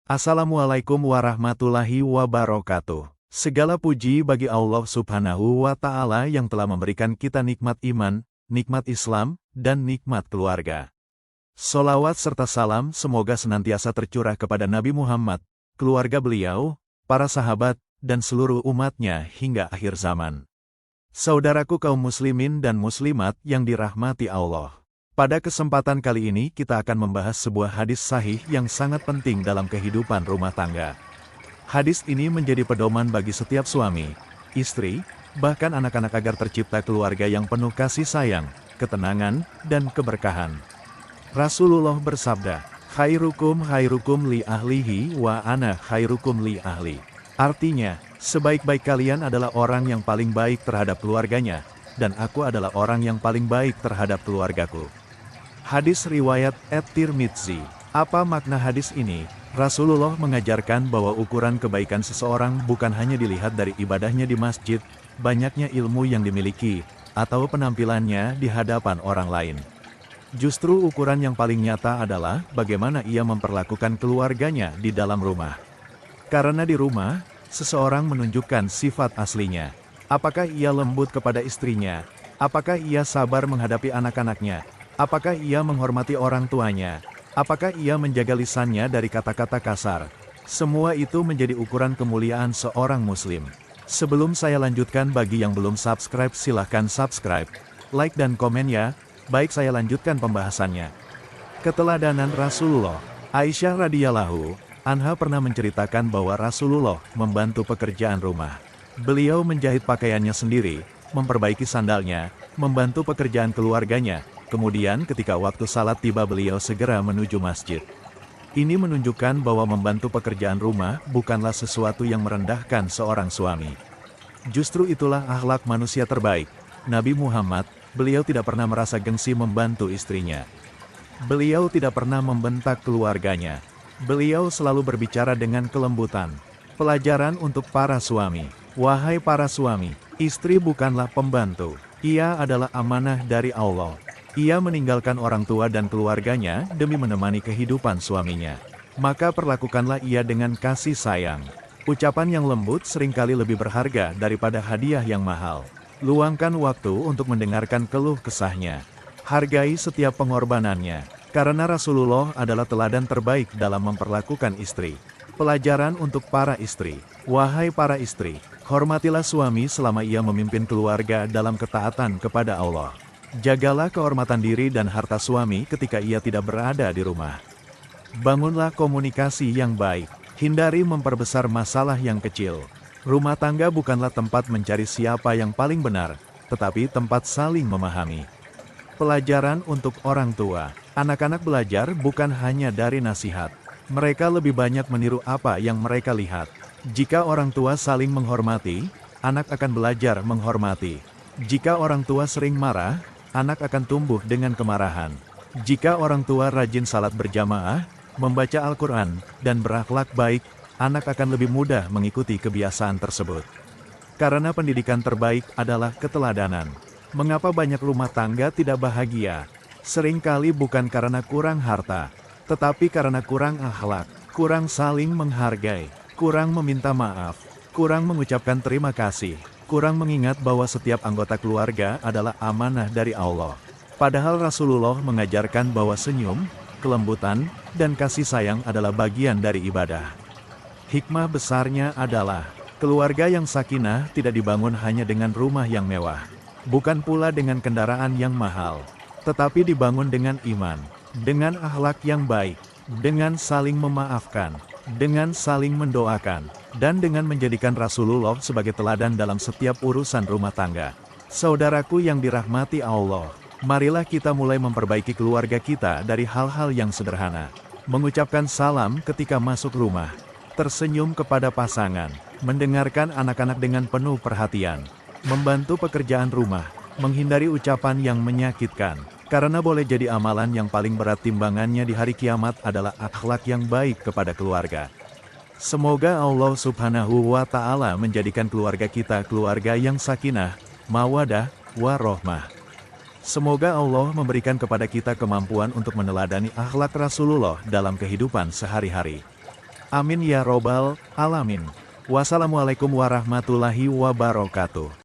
Assalamualaikum warahmatullahi wabarakatuh. Segala puji bagi Allah Subhanahu wa Ta'ala yang telah memberikan kita nikmat iman, nikmat Islam, dan nikmat keluarga. Solawat serta salam semoga senantiasa tercurah kepada Nabi Muhammad, keluarga beliau, para sahabat, dan seluruh umatnya hingga akhir zaman. Saudaraku kaum muslimin dan muslimat yang dirahmati Allah. Pada kesempatan kali ini kita akan membahas sebuah hadis sahih yang sangat penting dalam kehidupan rumah tangga. Hadis ini menjadi pedoman bagi setiap suami, istri, bahkan anak-anak agar tercipta keluarga yang penuh kasih sayang, ketenangan, dan keberkahan. Rasulullah bersabda, "Khairukum li ahlihi wa ana khairukum li ahli." Artinya, sebaik-baik kalian adalah orang yang paling baik terhadap keluarganya, dan aku adalah orang yang paling baik terhadap keluargaku. Hadis riwayat At-Tirmidzi. Apa makna hadis ini? Rasulullah mengajarkan bahwa ukuran kebaikan seseorang bukan hanya dilihat dari ibadahnya di masjid, banyaknya ilmu yang dimiliki, atau penampilannya di hadapan orang lain. Justru ukuran yang paling nyata adalah bagaimana ia memperlakukan keluarganya di dalam rumah. Karena di rumah, seseorang menunjukkan sifat aslinya. Apakah ia lembut kepada istrinya? Apakah ia sabar menghadapi anak-anaknya? Apakah ia menghormati orang tuanya? Apakah ia menjaga lisannya dari kata-kata kasar? Semua itu menjadi ukuran kemuliaan seorang muslim. Sebelum saya lanjutkan, bagi yang belum subscribe silahkan subscribe, like dan komen ya. Baik, saya lanjutkan pembahasannya. Keteladanan Rasulullah. Aisyah radhiyallahu anha pernah menceritakan bahwa Rasulullah membantu pekerjaan rumah. Beliau menjahit pakaiannya sendiri, memperbaiki sandalnya, membantu pekerjaan keluarganya. Kemudian ketika waktu salat tiba beliau segera menuju masjid. Ini menunjukkan bahwa membantu pekerjaan rumah bukanlah sesuatu yang merendahkan seorang suami. Justru itulah akhlak manusia terbaik. Nabi Muhammad, beliau tidak pernah merasa gengsi membantu istrinya. Beliau tidak pernah membentak keluarganya. Beliau selalu berbicara dengan kelembutan. Pelajaran untuk para suami. Wahai para suami, istri bukanlah pembantu. Ia adalah amanah dari Allah. Ia meninggalkan orang tua dan keluarganya demi menemani kehidupan suaminya. Maka perlakukanlah ia dengan kasih sayang. Ucapan yang lembut seringkali lebih berharga daripada hadiah yang mahal. Luangkan waktu untuk mendengarkan keluh kesahnya. Hargai setiap pengorbanannya. Karena Rasulullah adalah teladan terbaik dalam memperlakukan istri. Pelajaran untuk para istri. Wahai para istri, hormatilah suami selama ia memimpin keluarga dalam ketaatan kepada Allah. Jagalah kehormatan diri dan harta suami ketika ia tidak berada di rumah. Bangunlah komunikasi yang baik. Hindari memperbesar masalah yang kecil. Rumah tangga bukanlah tempat mencari siapa yang paling benar, tetapi tempat saling memahami. Pelajaran untuk orang tua. Anak-anak belajar bukan hanya dari nasihat. Mereka lebih banyak meniru apa yang mereka lihat. Jika orang tua saling menghormati, anak akan belajar menghormati. Jika orang tua sering marah, anak akan tumbuh dengan kemarahan. Jika orang tua rajin salat berjamaah, membaca Al-Quran, dan berakhlak baik, anak akan lebih mudah mengikuti kebiasaan tersebut. Karena pendidikan terbaik adalah keteladanan. Mengapa banyak rumah tangga tidak bahagia? Seringkali bukan karena kurang harta, tetapi karena kurang akhlak, kurang saling menghargai, kurang meminta maaf, kurang mengucapkan terima kasih, kurang mengingat bahwa setiap anggota keluarga adalah amanah dari Allah. Padahal Rasulullah mengajarkan bahwa senyum, kelembutan, dan kasih sayang adalah bagian dari ibadah. Hikmah besarnya adalah, keluarga yang sakinah tidak dibangun hanya dengan rumah yang mewah, bukan pula dengan kendaraan yang mahal, tetapi dibangun dengan iman, dengan akhlak yang baik, dengan saling memaafkan, dengan saling mendoakan, dan dengan menjadikan Rasulullah sebagai teladan dalam setiap urusan rumah tangga. Saudaraku yang dirahmati Allah, marilah kita mulai memperbaiki keluarga kita dari hal-hal yang sederhana. Mengucapkan salam ketika masuk rumah, tersenyum kepada pasangan, mendengarkan anak-anak dengan penuh perhatian, membantu pekerjaan rumah, menghindari ucapan yang menyakitkan. Karena boleh jadi amalan yang paling berat timbangannya di hari kiamat adalah akhlak yang baik kepada keluarga. Semoga Allah Subhanahu wa Ta'ala menjadikan keluarga kita keluarga yang sakinah, mawadah, warohmah. Semoga Allah memberikan kepada kita kemampuan untuk meneladani akhlak Rasulullah dalam kehidupan sehari-hari. Amin ya robbal alamin. Wassalamualaikum warahmatullahi wabarakatuh.